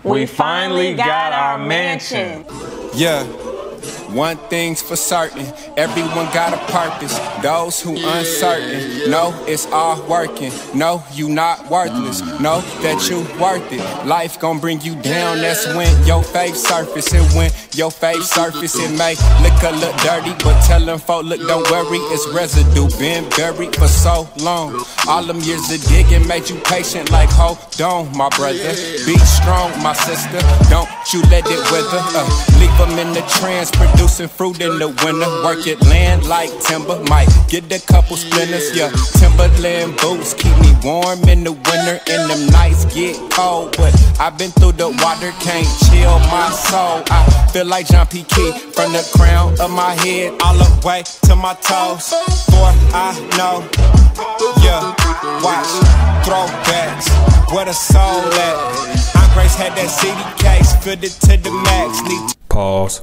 We finally got our mansion. Yeah, one thing's for certain, everyone got a purpose. Those who uncertain, know it's all working. No, you not worthless, know that you worth it. Life gon' bring you down, that's when your faith surface. And when your faith surface, it may look a little dirty, but tell them folk, look, don't worry, it's residue. Been buried for so long, all them years of digging made you patient. Like, hold on, my brother, be strong, my sister, don't you let it wither. Leave them in the trance, producing fruit in the winter. Work it land like timber, might get a couple splinters. Yeah, Timberland boots keep me warm in the winter, and them nights get cold. But I've been through the water, can't chill my soul. I feel like John P. Key, from the crown of my head all the way to my toes. For I know, yeah, watch throwbacks, where the soul at. Grace had that CD case, filled it to the max. Pause.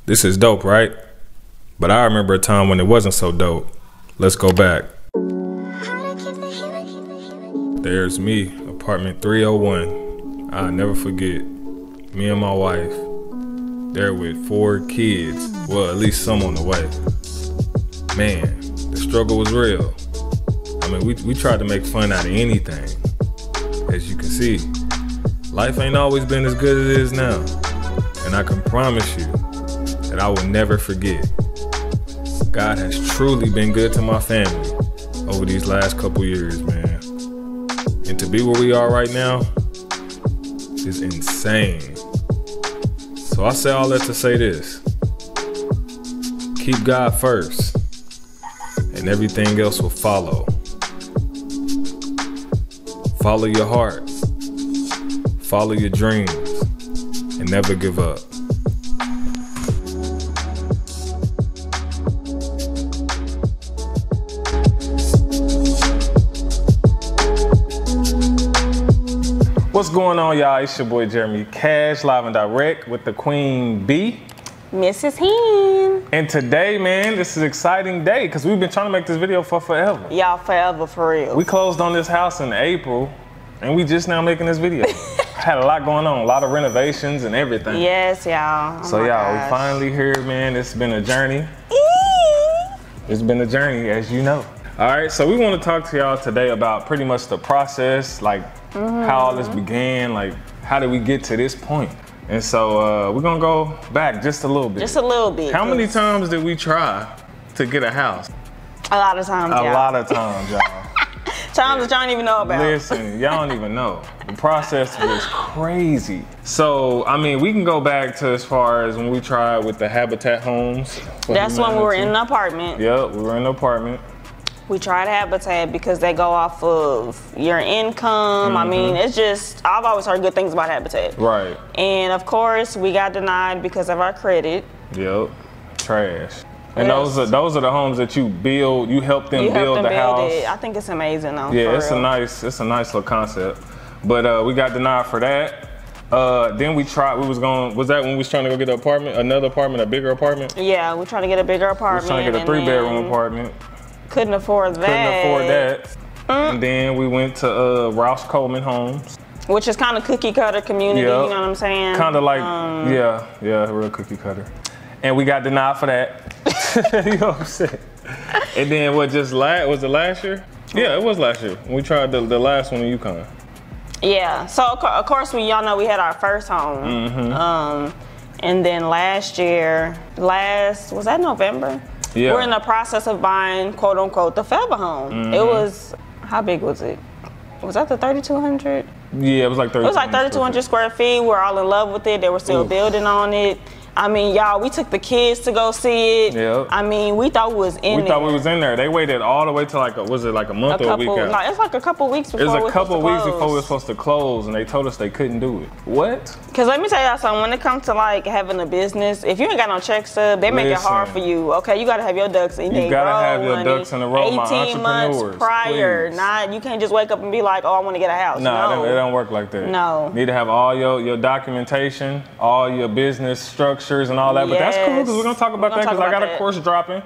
This is dope, right? But I remember a time when it wasn't so dope. Let's go back. There's me, apartment 301. I'll never forget. Me and my wife. There with 4 kids. Well, at least some on the way. Man, the struggle was real. I mean, we tried to make fun out of anything. As you can see, life ain't always been as good as it is now. And I can promise you that I will never forget. God has truly been good to my family over these last couple years, man. And to be where we are right now is insane. So I say all that to say this. Keep God first, and everything else will follow. Follow your heart. Follow your dreams and never give up. What's going on, y'all? It's your boy Jeremy Cash, live and direct with the Queen Bee, Mrs. Hen. And today, man, this is an exciting day because we've been trying to make this video for forever. Y'all, forever, for real. We closed on this house in April and we just now making this video. Had a lot going on, a lot of renovations and everything. Yes, y'all. So y'all, we finally here, man. It's been a journey. It's been a journey, as you know. All right, so we want to talk to y'all today about pretty much the process, like how all this began, like how did we get to this point? And so we're gonna go back just a little bit. Just a little bit. How many times did we try to get a house? A lot of times, y'all. A lot of times, y'all. Times that y'all don't even know about. Listen, y'all don't even know. The process was crazy. So, I mean, we can go back to as far as when we tried with the Habitat homes. That's when we were in an apartment. Yep, we were in an apartment. We tried Habitat because they go off of your income. I mean, it's just, I've always heard good things about Habitat. Right. And of course, we got denied because of our credit. Yep, trash. And those are the homes that you build. You help them build the house. I think it's amazing though. Yeah, it's a nice little concept. But we got denied for that. Then we tried. Was that when we was trying to go get an apartment, another apartment, a bigger apartment? Yeah, we're trying to get a bigger apartment. We was trying to get a 3-bedroom apartment. Couldn't afford that. And then we went to Rouse Coleman Homes, which is kind of cookie cutter community. You know what I'm saying? Kind of like yeah, real cookie cutter. And we got denied for that. You know what I'm saying? And then was it last year? Yeah, it was last year. We tried the last one in UConn. Yeah, so of course y'all know we had our first home. And then last year, was that November? Yeah. We're in the process of buying, quote unquote, the Faber home. It was, how big was it? Was that the 3,200? Yeah, it was like 3,200. It was like 3,200 square feet. We're all in love with it. They were still building on it. I mean, y'all, we took the kids to go see it. Yep. I mean, we thought we was in there. We thought we was in there. They waited all the way to was it like a month or a week out? No, it's like a couple weeks before. It was a couple weeks before we were supposed to close, and they told us they couldn't do it. What? Because let me tell y'all something. When it comes to like having a business, if you ain't got no check stub, they make it hard for you. Okay, you got to have your ducks in a row. You got to have your ducks in a row, my entrepreneurs. 18 months prior. You can't just wake up and be like, oh, I want to get a house. No, it don't work like that. No. You need to have all your documentation, all your business structures and all that. But that's cool, because we're going to talk about that, because I got a course dropping,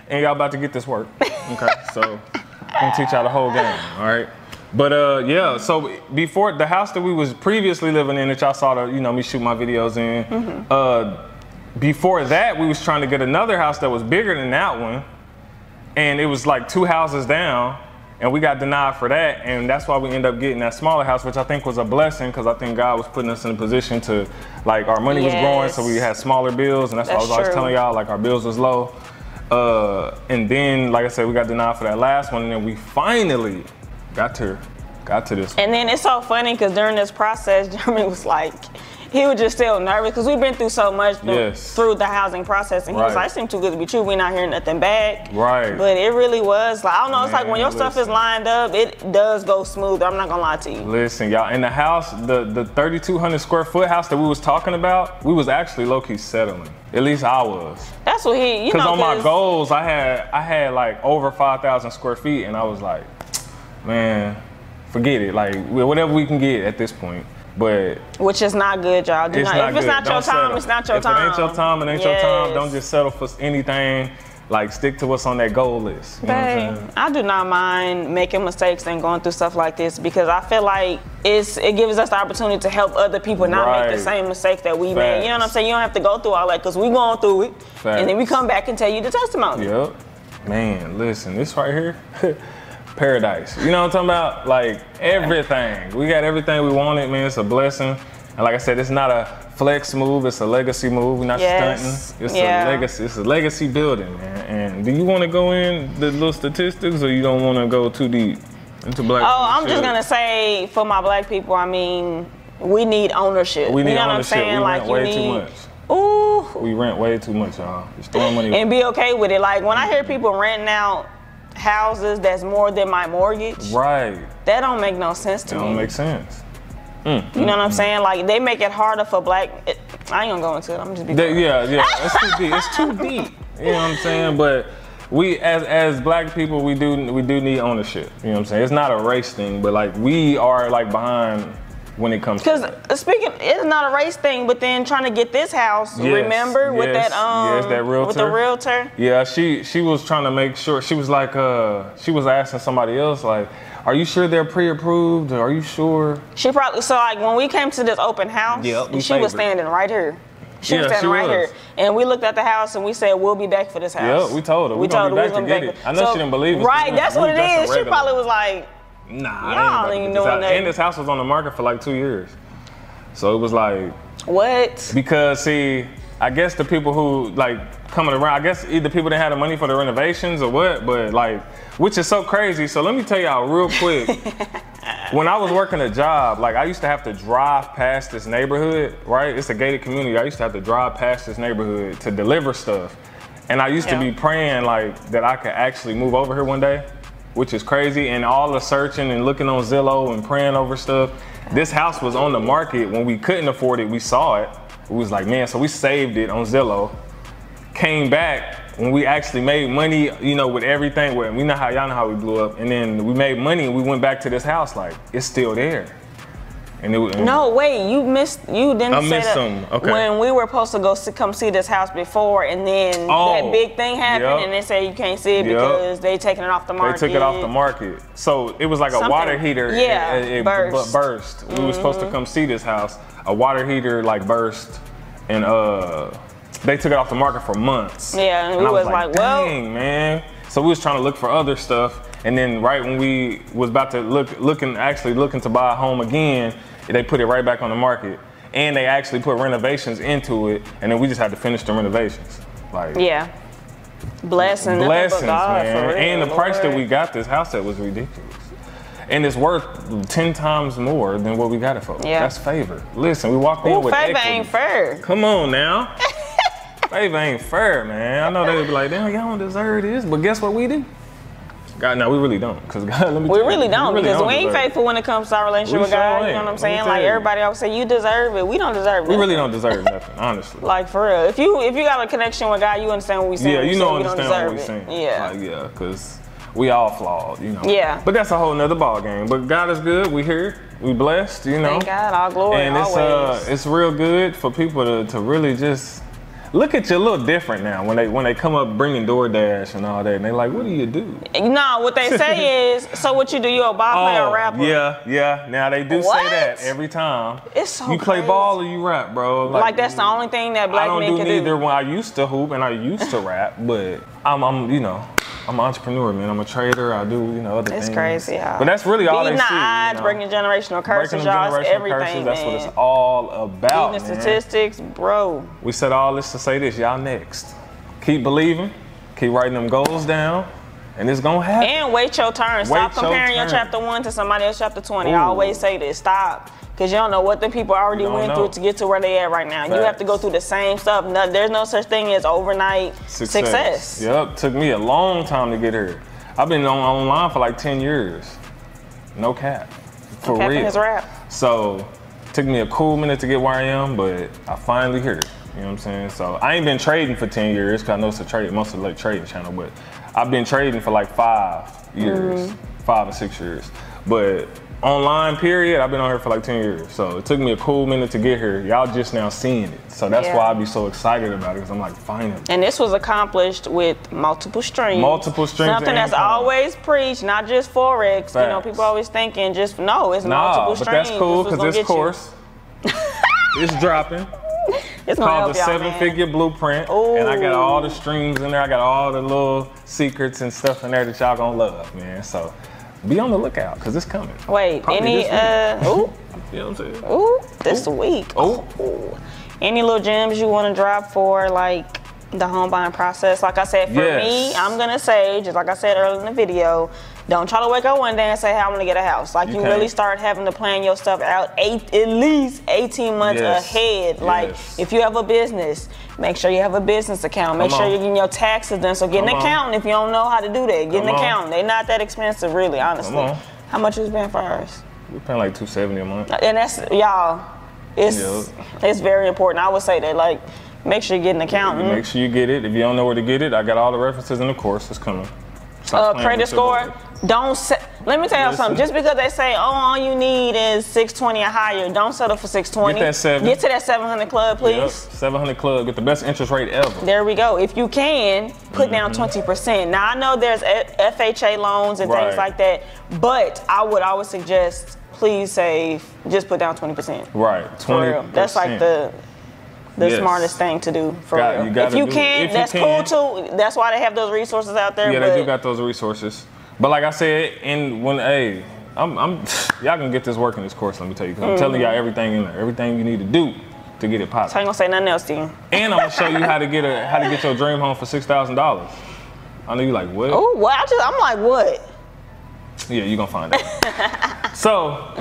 and y'all about to get this work. Okay, so I'm going to teach y'all the whole game, all right? But yeah, so before the house that we was previously living in, that y'all saw the, me shoot my videos in, before that we was trying to get another house that was bigger than that one, and it was like 2 houses down, and we got denied for that, and that's why we ended up getting that smaller house, which I think was a blessing, because I think God was putting us in a position to, like, our money was growing, so we had smaller bills, and that's why I was always telling y'all, like, our bills was low. And then, like I said, we got denied for that last one, and then we finally got to this one. And then it's so funny because during this process, Jeremy was like, he was just still nervous because we've been through so much through the housing process, and he was like, it seemed too good to be true. We're not hearing nothing back. Right. But it really was like, I don't know, it's like when your stuff is lined up, it does go smooth. I'm not gonna lie to you. Listen, y'all, in the house, the 3,200 square foot house that we was talking about, we was actually low-key settling. At least I was. That's what he, Because on my goals, I had like over 5,000 square feet, and I was like, man, forget it. Like, whatever we can get at this point. But which is not good, y'all. If it's not your time, it's not your time. If it ain't your time, it ain't your time. Don't just settle for anything. Like, stick to what's on that goal list. You know what I'm saying? I do not mind making mistakes and going through stuff like this, because I feel like it gives us the opportunity to help other people not make the same mistakes that we made. You know what I'm saying? You don't have to go through all that, because we going through it. And then we come back and tell you the testimony. Yep. Man, listen, this right here, paradise. You know what I'm talking about? Like, everything. We got everything we wanted, man. It's a blessing. And like I said, it's not a flex move, it's a legacy move. We're not stunting. It's a legacy. It's a legacy building, man. And do you want to go in the little statistics, or you don't want to go too deep into black? Oh, I'm just gonna say, for my black people, I mean, we need ownership. We need ownership. What I'm saying? We rent way too much. Ooh. We rent way too much, y'all. Just throwing money. And be okay with it. Like, when I hear people renting out houses that's more than my mortgage, that don't make no sense to me. That don't make sense. You know what I'm saying? Like, they make it harder for black. I ain't gonna go into it. I'm just be it's too deep. It's too deep. You know what I'm saying? But we, as black people, we do need ownership. You know what I'm saying? It's not a race thing, but like, we are like behind when it comes to that. Because speaking, it's not a race thing, but then trying to get this house, remember with that that realtor. With the realtor. Yeah, she was trying to make sure. She was like, she was asking somebody else, like, are you sure they're pre-approved? Are you sure? She probably, so like when we came to this open house, she was standing right here. She was standing right here. And we looked at the house and we said, we'll be back for this house. Yeah, we told her. We told her we was back to get it. I know she didn't believe us. Right, that's what it is. She probably was like, nah, y'all ain't doing that. And this house was on the market for like 2 years. So it was like, what? Because see, I guess the people who like coming around, I guess either people didn't have the money for the renovations or what, but like, which is so crazy. So let me tell y'all real quick. When I was working a job, like, I used to have to drive past this neighborhood, right? It's a gated community. I used to have to drive past this neighborhood to deliver stuff. And I used to be praying like that I could actually move over here one day, which is crazy. And all the searching and looking on Zillow and praying over stuff. This house was on the market when we couldn't afford it. We saw it. We was like, man, so we saved it on Zillow. Came back when we actually made money, you know, with everything. We know how, y'all know how we blew up. And then we made money and we went back to this house, like, it's still there. And no, wait, you didn't say that. Okay. When we were supposed to go come see this house before, and then that big thing happened, and they said you can't see it because they taking it off the market. They took it off the market. So it was like a water heater. It burst. We were supposed to come see this house. A water heater like burst, and they took it off the market for months. Yeah, and we was like, well, dang, man. So we was trying to look for other stuff, and then right when we was about to looking to buy a home again, they put it right back on the market, and they actually put renovations into it, and then we just had to finish the renovations. Like, blessings, man. And the price that we got this house at was ridiculous. And it's worth 10 times more than what we got it for. That's favor. Listen, we walked in with favor equity. Ain't fair. Come on now. Favor ain't fair, man. I know they'd be like, damn, y'all don't deserve this, but guess what we do? God, no, we really don't. Cause God, let me we really don't, because we ain't faithful when it comes to our relationship with God. You know what I'm saying? Like, everybody always say, you deserve it. We don't deserve it. We really don't deserve nothing, honestly. Like, for real. If you got a connection with God, you understand what we saying. Yeah, you know, we understand what we saying. Yeah. Like, because we all flawed, you know. Yeah. But that's a whole nother ball game. But God is good. We here. We blessed, you know. Thank God. All glory. And always. It's real good for people to really just Look at you a little different now when they come up bringing DoorDash and all that, and they like, what do you do? No, what they say is, so what you do? You a ball player or rapper? Yeah. Now they do say that every time. It's so you play ball or you rap, bro. Like that's the only thing that black men can do. I don't do neither. When I used to hoop and I used to rap, but I'm I'm an entrepreneur, man. I'm a trader. I do, other things. It's crazy, y'all. But that's really all they see. Beating the odds, breaking generational curses, y'all. It's everything, That's what it's all about, Beating the statistics, bro. We said all this to say this. Y'all next. Keep believing. Keep writing them goals down. And it's going to happen. And wait your turn. Stop comparing your chapter 1 to somebody else's chapter 20. Ooh. I always say this. Stop. Because you don't know what the people already went through to get to where they at right now. Facts. You have to go through the same stuff. No, there's no such thing as overnight success. Yep. Took me a long time to get here. I've been online for like 10 years. No cap. For real. His rap. So, took me a cool minute to get where I am, but I finally here. You know what I'm saying? So, I ain't been trading for 10 years, because I know it's a trade, most of the trading channel, but I've been trading for like 5 years, 5 or 6 years. But online period, I've been on here for like 10 years. So it took me a cool minute to get here. Y'all just now seeing it. So that's why I be so excited about it, because I'm like, finally. And this was accomplished with multiple streams. Multiple streams. Something that's always preached, not just Forex. Facts. People always thinking just, no, it's multiple streams. But that's cool, because this course, it's dropping. It's called the 7-Figure Blueprint. Ooh. And I got all the streams in there. I got all the little secrets and stuff in there that y'all gonna love, man. So be on the lookout, because it's coming. Wait, probably ooh. You know what I'm saying? Ooh, this week. Ooh. Any little gems you want to drop for like the home buying process? Like I said, for me, I'm gonna say, just like I said earlier in the video, don't try to wake up one day and say, hey, I'm gonna get a house. Like you really start having to plan your stuff out at least 18 months ahead. Like if you have a business, make sure you have a business account. Make sure you're getting your taxes done. So get an accountant if you don't know how to do that. Get an accountant. They're not that expensive, really, honestly. How much is paying for ours? We're paying like $270 a month. And that's, y'all, it's very important. I would say that, like, make sure you get an accountant. Make sure you get it. If you don't know where to get it, I got all the references in the course. It's coming. Credit score, let me tell you something. Just because they say, all you need is 620 or higher, don't settle for 620. Get that 7. Get to that 700 club, please. Yep, 700 club. Get the best interest rate ever. There we go. If you can, put down 20%. Now, I know there's FHA loans and things like that, but I would always suggest, please save, just put down 20%. Right, 20%. That's like the smartest thing to do, for real. If you can, that's cool too. That's why they have those resources out there. Yeah, they do got those resources. But like I said, y'all can get this work in this course, let me tell you. Because I'm telling y'all everything in there, everything you need to do to get it popping. So I ain't gonna say nothing else to you. And I'm gonna show you how to get your dream home for $6,000. I know you like, what? Oh, what? I'm like, what? Yeah, you gonna find out. So,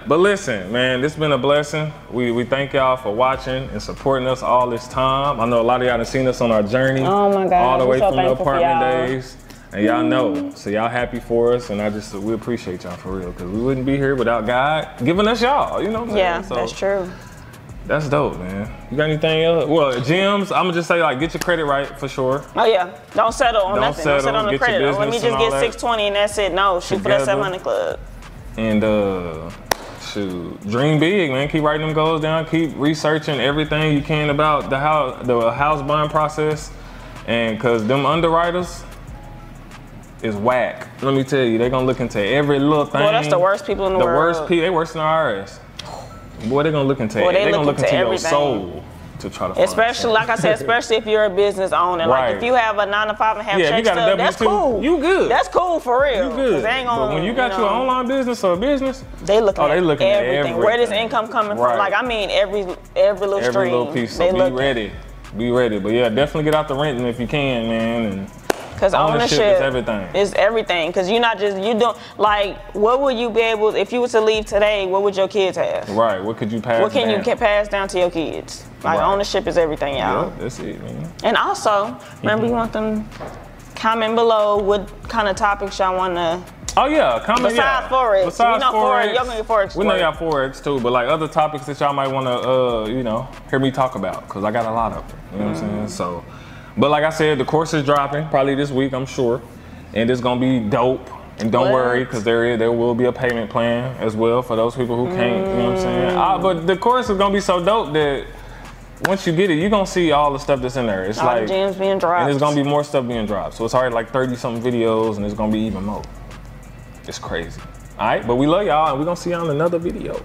but listen, man, this been a blessing. We thank y'all for watching and supporting us all this time. I know a lot of y'all have seen us on our journey. Oh my God. All the way from the apartment days. And y'all know, so y'all happy for us, and we appreciate y'all for real, because we wouldn't be here without God giving us y'all, you know what I'm saying? Yeah, so, that's true. That's dope, man. You got anything else? Well, gems, I'm gonna just say, like, get your credit right for sure. Oh yeah, don't settle on nothing. Don't settle on the credit. Let me just get 620 and that's it. No, shoot for that 700 club. And shoot, dream big, man. Keep writing them goals down. Keep researching everything you can about the house buying process, and cause them underwriters is whack. Let me tell you, they're gonna look into every little thing. Well, that's the worst people in the world. The worst people, they worse than IRS. Boy, they're gonna look into they're gonna look into your soul to try to find. Especially, like I said, especially if you're a business owner. Right. Like if you have a 9 to 5 and have check stuff, that's cool. You good. That's cool for real. You good. They ain't gonna, but when you got your online business or a business, they looking at everything. Where does income coming from? Like I mean, every little stream. Every little piece. So be ready. Be ready. But yeah, definitely get out the renting if you can, man. And because ownership is everything. Is everything. Because you're not just, you don't, like, what would you be able, if you were to leave today, what would your kids have? Right, what could you pass down? What can you pass down to your kids? Like, ownership is everything, y'all. Yeah, that's it, man. And also, remember, you want them, comment below what kind of topics y'all want to. Oh yeah, comment. Besides Forex. Besides Forex, y'all know Forex. We know y'all Forex too, but like other topics that y'all might want to, hear me talk about, because I got a lot of them. You know what I'm saying? So. But like I said, the course is dropping probably this week, I'm sure, and it's gonna be dope. And don't worry, because there will be a payment plan as well for those people who can't. You know what I'm saying? But the course is gonna be so dope that once you get it, you're gonna see all the stuff that's in there. It's all like the gems being dropped. And there's gonna be more stuff being dropped. So it's already like 30-something videos, and there's gonna be even more. It's crazy. All right, but we love y'all, and we're gonna see y'all in another video.